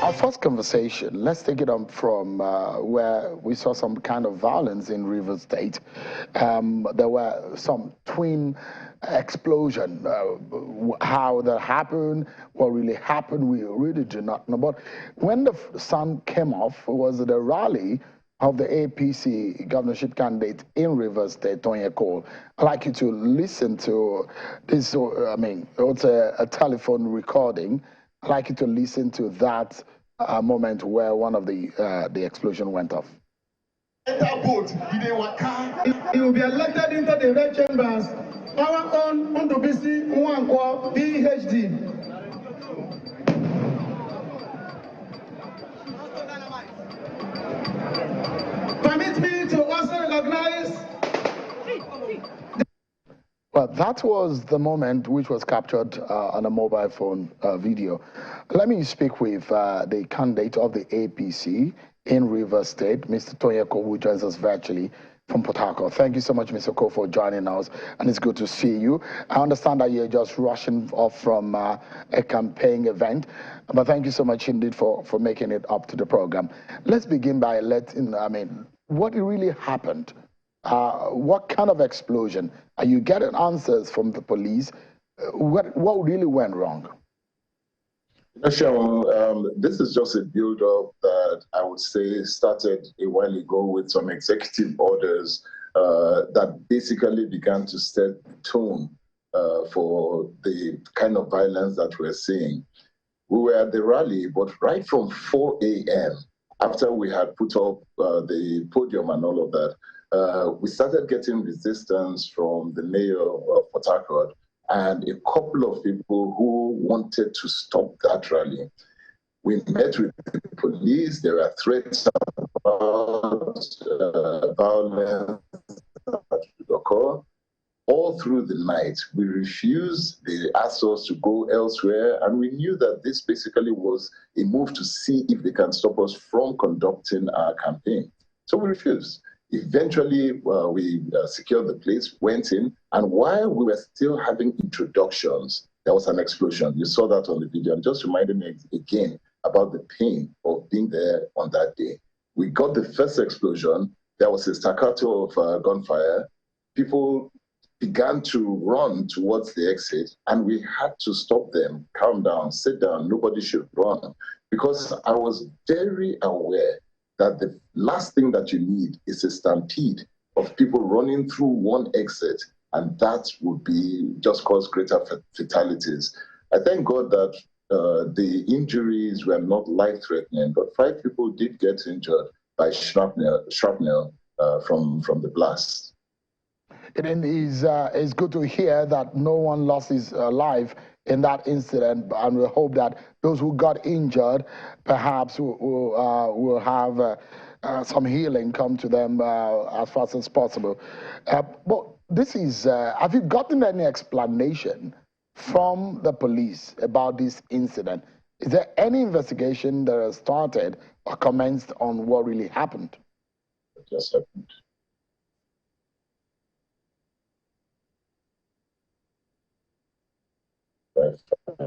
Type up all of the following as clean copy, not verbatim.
Our first conversation, let's take it on from where we saw some kind of violence in Rivers State. There were some twin explosion. How that happened, what really happened, we really do not know. But when the sun came off, was the rally of the APC governorship candidate in Rivers State, Tonye Cole. I'd like you to listen to this. I mean, it's a telephone recording. I'd like you to listen to that moment where one of the explosion went off. Enter boat, he will be elected into the red chambers. Our own Ndubisi Nwankwo, PhD. Permit me to also recognize. Well, that was the moment which was captured on a mobile phone video. Let me speak with the candidate of the APC in Rivers State, Mr. Tonye Cole, who joins us virtually from Port Harcourt. Thank you so much, Mr. Cole, for joining us, and it's good to see you. I understand that you're just rushing off from a campaign event, but thank you so much indeed for making it up to the program. Let's begin by what really happened? What kind of explosion? Are you getting answers from the police? What really went wrong? Sharon, this is just a build-up that I would say started a while ago with some executive orders that basically began to set the tone for the kind of violence that we're seeing. We were at the rally, but right from 4 a.m., after we had put up the podium and all of that, we started getting resistance from the mayor of Port Harcourt and a couple of people who wanted to stop that rally. We met with the police. There were threats about violence that would occur. All through the night, we refused. They asked us to go elsewhere, and we knew that this basically was a move to see if they can stop us from conducting our campaign. So we refused. Eventually, we secured the place, went in, and while we were still having introductions, there was an explosion. You saw that on the video, and just reminded me again about the pain of being there on that day. We got the first explosion. There was a staccato of gunfire. People began to run towards the exit, and we had to stop them. Calm down, sit down, nobody should run. Because I was very aware that the last thing that you need is a stampede of people running through one exit, and that would be just cause greater fatalities. I thank God that the injuries were not life-threatening, but 5 people did get injured by shrapnel from the blast. It is good to hear that no one lost his life in that incident, and we hope that those who got injured perhaps will have some healing come to them as fast as possible. But this is, have you gotten any explanation from the police about this incident? Is there any investigation that has started or commenced on what really happened? What just happened?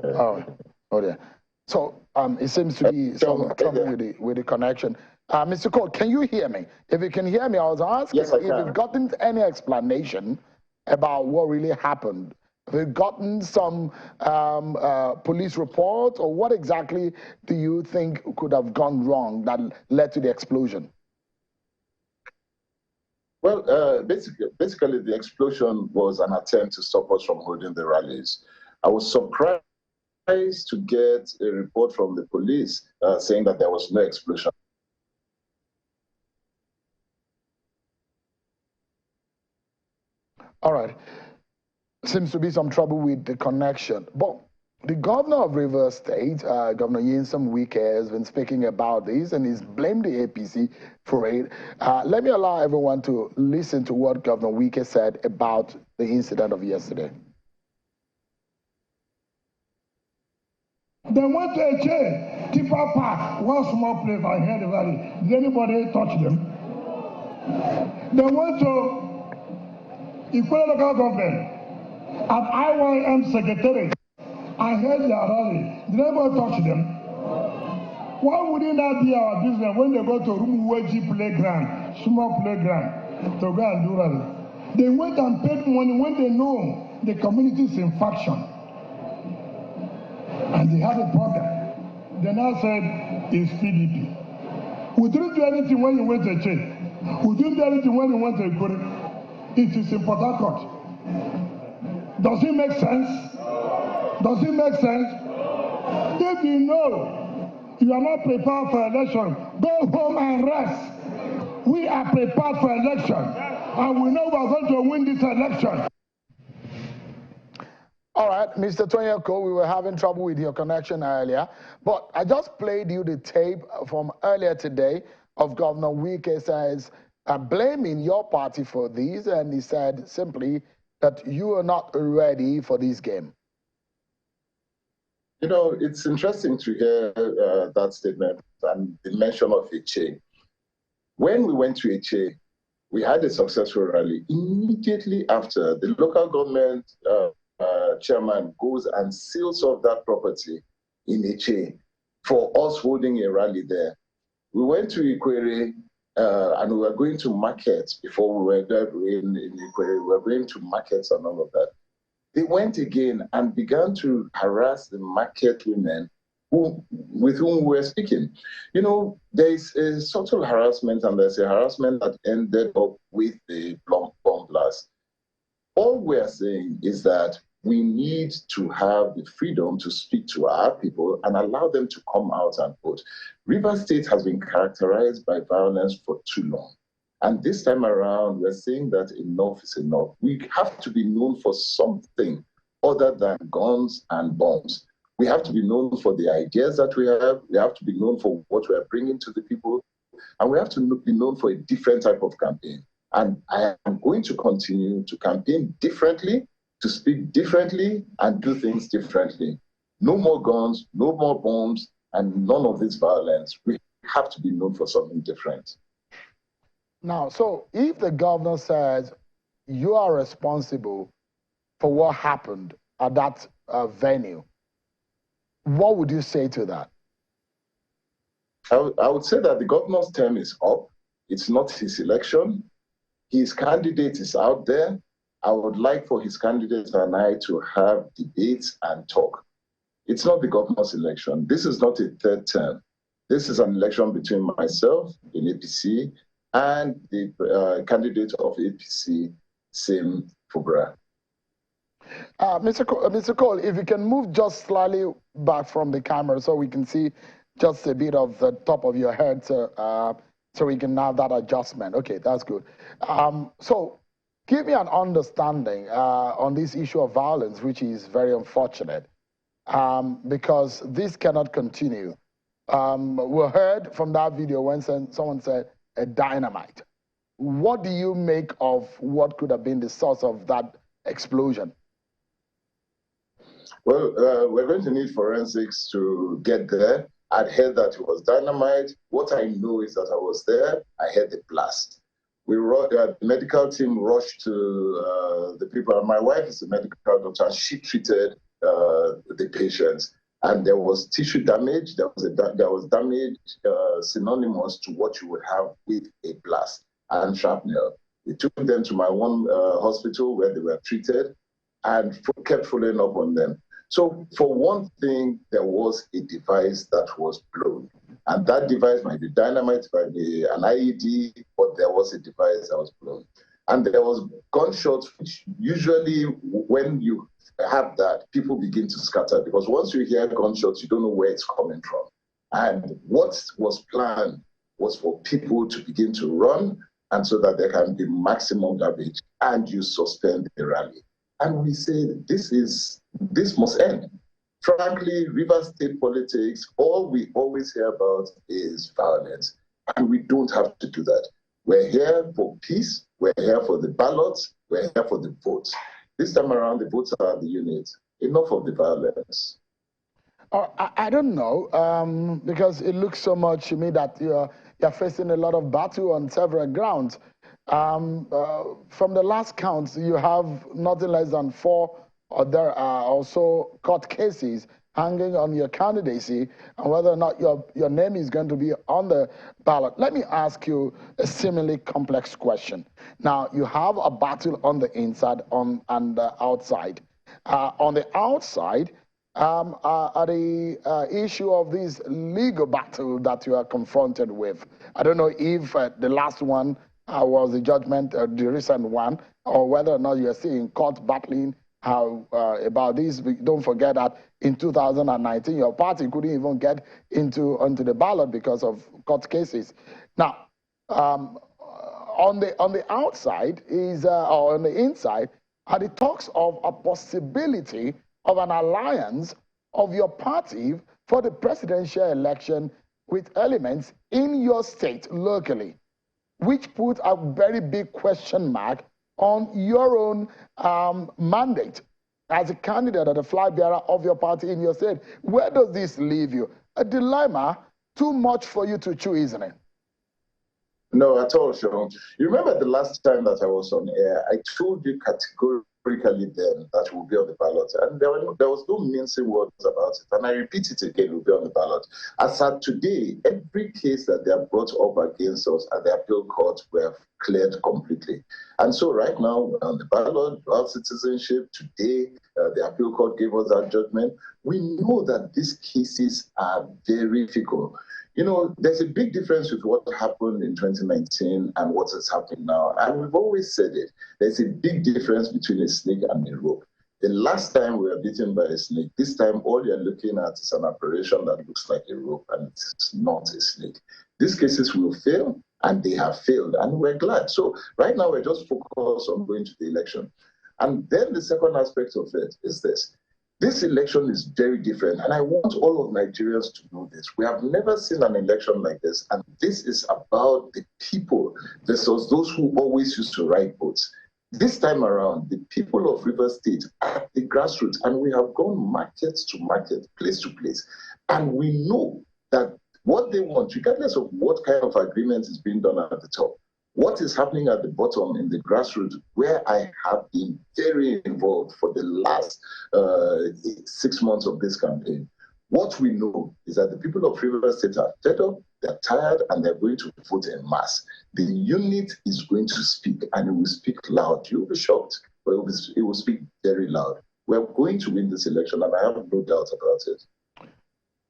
Oh dear. So it seems to be some trouble with the connection. Mr. Cole, can you hear me? If you can hear me, I was asking if you've gotten any explanation about what really happened. Have you gotten some police report, or what exactly do you think could have gone wrong that led to the explosion? Well, basically, the explosion was an attempt to stop us from holding the rallies. I was surprised to get a report from the police saying that there was no explosion. All right. Seems to be some trouble with the connection. But the governor of Rivers State, Governor Wike, has been speaking about this, and he's blamed the APC for it. Let me allow everyone to listen to what Governor Wike said about the incident of yesterday. They went to a jail, Tipper Park, one small place I heard about it. Did anybody touch them? They went to Equal Local Government. At IYM Secretariat, I heard their rally. Did anybody touch them? Why wouldn't that be our business when they go to Rumuweji playground, small playground, to go and do rally? They went and paid money when they know the community is in faction. And they had a problem. They now said it's PDP. We didn't do anything when you went to a church. We didn't do anything when you went to a Korea. It is in Port Harcourt. Does it make sense? Does it make sense? If you know you are not prepared for election, go home and rest. We are prepared for election, and we know we are going to win this election. All right, Mr. Tonye Cole, we were having trouble with your connection earlier, but I just played you the tape from earlier today of Governor Wike says, blaming your party for these, and he said simply that you are not ready for this game. You know, it's interesting to hear that statement and the mention of Eche. When we went to Eche, we had a successful rally. Immediately after, the local government chairman goes and seals off that property in Eche for us holding a rally there. We went to Ikwere and we were going to markets before we were there in Ikwere. We were going to markets and all of that. They went again and began to harass the market women with whom we were speaking. You know, there is a subtle harassment and there's a harassment that ended up with the bomb blast. All we're saying is that we need to have the freedom to speak to our people and allow them to come out and vote. Rivers State has been characterized by violence for too long. And this time around, we're saying that enough is enough. We have to be known for something other than guns and bombs. We have to be known for the ideas that we have. We have to be known for what we are bringing to the people. And we have to be known for a different type of campaign. And I am going to continue to campaign differently, to speak differently, and do things differently. No more guns, no more bombs, and none of this violence. We have to be known for something different. Now, so if the governor says you are responsible for what happened at that venue, what would you say to that? I would say that the governor's term is up. It's not his election. His candidate is out there. I would like for his candidate and I to have debates and talk. It's not the governor's election. This is not a third term. This is an election between myself in APC and the candidate of APC, Sim Fubra. Mr. Cole, if you can move just slightly back from the camera so we can see just a bit of the top of your head so we can have that adjustment. Okay, that's good. So give me an understanding on this issue of violence, which is very unfortunate, because this cannot continue. We heard from that video when someone said a dynamite. What do you make of what could have been the source of that explosion? Well, we're going to need forensics to get there. I'd heard that it was dynamite. What I know is that I was there. I heard the blast. The medical team rushed to the people. My wife is a medical doctor. She treated the patients, and there was tissue damage. There was damage synonymous to what you would have with a blast and shrapnel. We took them to my one hospital where they were treated and kept following up on them. So for one thing, there was a device that was blown. And that device might be dynamite, might be an IED, but there was a device that was blown. And there was gunshots, which usually when you have that, people begin to scatter, because once you hear gunshots, you don't know where it's coming from. And what was planned was for people to begin to run, and so that there can be maximum damage, and you suspend the rally. And we say this must end. Frankly, Rivers State politics, all we always hear about is violence. And we don't have to do that. We're here for peace. We're here for the ballots. We're here for the votes. This time around, the votes are the units. Enough of the violence. I don't know, because it looks so much to me that you're facing a lot of battle on several grounds. From the last count, you have nothing less than 4, or there are also court cases hanging on your candidacy and whether or not your name is going to be on the ballot. Let me ask you a similarly complex question. Now, you have a battle on the inside and the outside. On the outside, the issue of this legal battle that you are confronted with. I don't know if the last one was the judgment, the recent one, or whether or not you are still in court battling about this. Don't forget that in 2019, your party couldn't even get onto the ballot because of court cases. Now, on the outside or on the inside are the talks of a possibility of an alliance of your party for the presidential election with elements in your state locally, which put a very big question mark on your own mandate as a candidate or the flag bearer of your party in your state. Where does this leave you? A dilemma, too much for you to chew, isn't it? No, at all, Sean. You remember the last time that I was on air, I told you categorically then that we'll be on the ballot. And there was no mincing words about it. And I repeat it again, we'll be on the ballot. As at today, every case that they have brought up against us at the appeal court were cleared completely. And so right now, we're on the ballot, dual citizenship. Today, the appeal court gave us that judgment. We know that these cases are very difficult. You know, there's a big difference with what happened in 2019 and what is happening now. And we've always said it. There's a big difference between a snake and a rope. The last time we were bitten by a snake, this time all you're looking at is an operation that looks like a rope and it's not a snake. These cases will fail, and they have failed, and we're glad. So right now we're just focused on going to the election. And then the second aspect of it is this. This election is very different, and I want all of Nigerians to know this. We have never seen an election like this, and this is about the people versus those who always used to write votes. This time around, the people of Rivers State are at the grassroots, and we have gone market to market, place to place, and we know that what they want, regardless of what kind of agreement is being done at the top, what is happening at the bottom in the grassroots, where I have been very involved for the last 6 months of this campaign, what we know is that the people of Rivers State are fed up, they're tired, and they're going to vote en masse. The unit is going to speak, and it will speak loud. You'll be shocked, but it will speak very loud. We're going to win this election, and I have no doubt about it.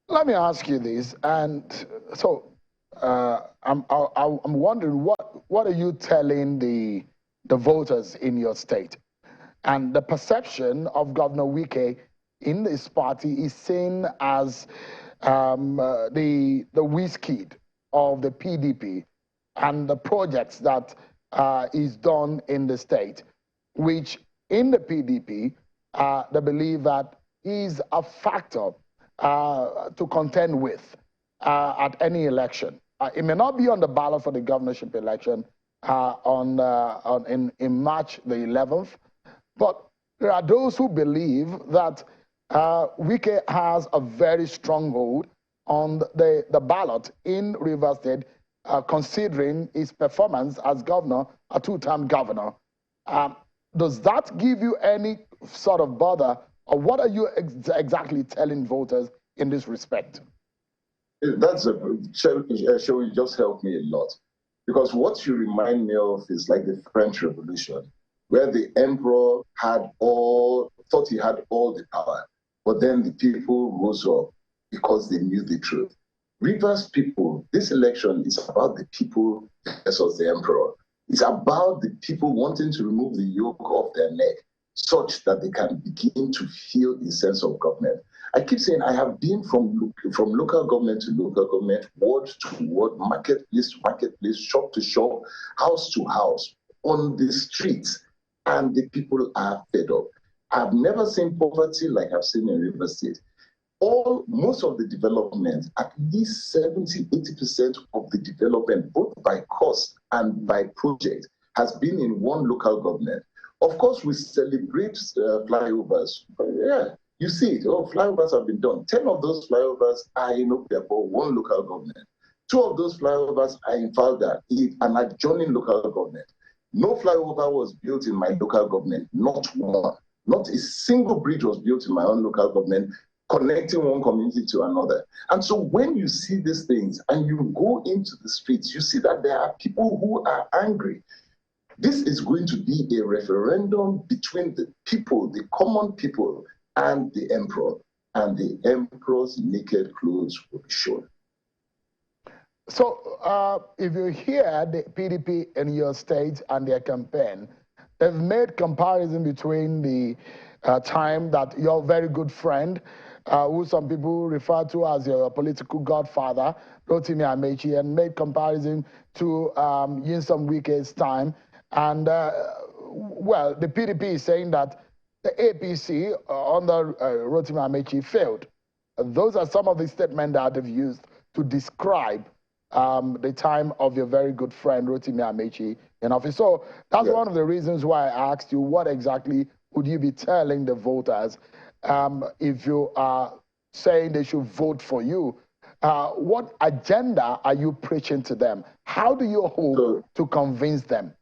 Let me ask you this, and so I'm wondering what are you telling the voters in your state? And the perception of Governor Wike in this party is seen as the whiskey of the PDP and the projects that is done in the state, which in the PDP they believe that is a factor to contend with at any election. It may not be on the ballot for the governorship election in March the 11th, but there are those who believe that Wike has a very strong hold on the ballot in Rivers State, considering his performance as governor, a two-term governor. Does that give you any sort of bother, or what are you exactly telling voters in this respect? That's Shall you just help me a lot? Because what you remind me of is like the French Revolution, where the emperor thought he had all the power, but then the people rose up because they knew the truth. Rivers people, this election is about the people versus the emperor. It's about the people wanting to remove the yoke off their neck such that they can begin to feel a sense of government. I keep saying I have been from local government to local government, ward to ward, marketplace to marketplace, shop to shop, house to house, on the streets, and the people are fed up. I've never seen poverty like I've seen in Rivers State. Most of the development, at least 70–80% of the development, both by cost and by project, has been in one local government. Of course, we celebrate flyovers. Yeah, you see it. Oh, flyovers have been done. 10 of those flyovers are in Opiapo, one local government. 2 of those flyovers are in Falda, an adjoining local government. No flyover was built in my local government, not one. Not a single bridge was built in my own local government, connecting one community to another. And so when you see these things and you go into the streets, you see that there are people who are angry. This is going to be a referendum between the people, the common people, and the emperor. And the emperor's naked clothes will be shown. So if you hear the PDP in your state and their campaign, they've made comparison between the time that your very good friend, who some people refer to as your political godfather, Rotimi Amechi, and made comparison to Nyesom Wike's time. And, well, the PDP is saying that the APC under Rotimi Amechi failed. Those are some of the statements that they've used to describe the time of your very good friend, Rotimi Amechi, in office. So that's one of the reasons why I asked you, what exactly would you be telling the voters if you are saying they should vote for you? What agenda are you preaching to them? How do you hope to convince them?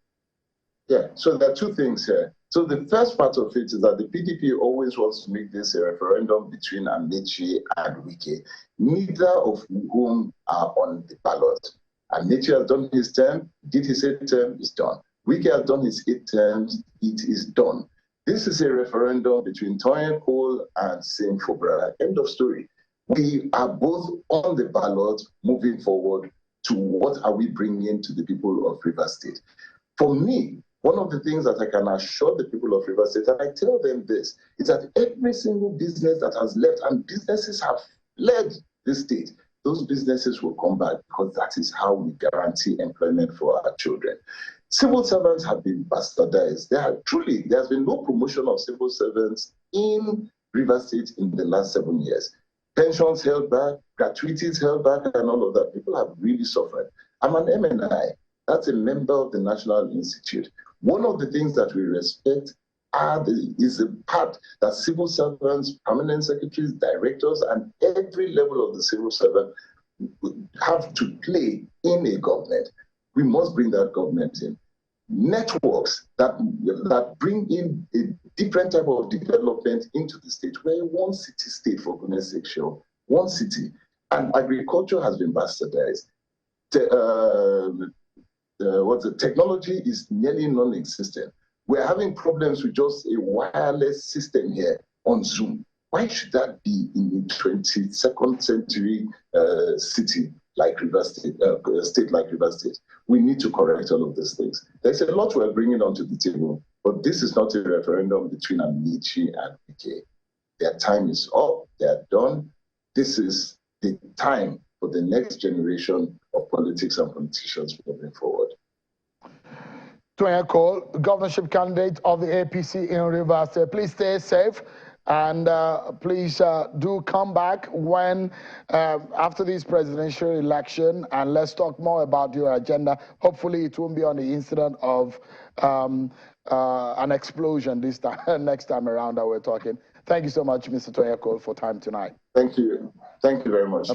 Yeah, so there are two things here. So the first part of it is that the PDP always wants to make this a referendum between Amechi and Wike, neither of whom are on the ballot. Amechi has done his term, did his 8th term, is done. Wike has done his 8 terms, it is done. This is a referendum between Tonye Cole and Sim Fubara. End of story. We are both on the ballot moving forward to what are we bringing to the people of Rivers State. For me, one of the things that I can assure the people of Rivers State, and I tell them this, is that every single business that has left, and businesses have fled this state, those businesses will come back, because that is how we guarantee employment for our children. Civil servants have been bastardized. There's been no promotion of civil servants in Rivers State in the last 7 years. Pensions held back, gratuities held back, and all of that. People have really suffered. I'm an MNI. That's a member of the National Institute. One of the things that we respect is the part that civil servants, permanent secretaries, directors, and every level of the civil servant have to play in a government. We must bring that government in. Networks that bring in a different type of development into the state. We're one city state, for goodness sake, sure. One city. And agriculture has been bastardized. Technology is nearly non-existent. We're having problems with just a wireless system here on Zoom. Why should that be in a 22nd century city like Rivers State, state like Rivers State? We need to correct all of these things. There's a lot we're bringing onto the table, but this is not a referendum between Amechi and Wike. Their time is up. They're done. This is the time for the next generation of politics and politicians moving forward. Tonye Cole, governorship candidate of the APC in Rivers State. Please stay safe, and please do come back when after this presidential election, and let's talk more about your agenda. Hopefully it won't be on the incident of an explosion this time, next time around that we're talking. Thank you so much, Mr. Tonye Cole, for time tonight. Thank you. Thank you very much.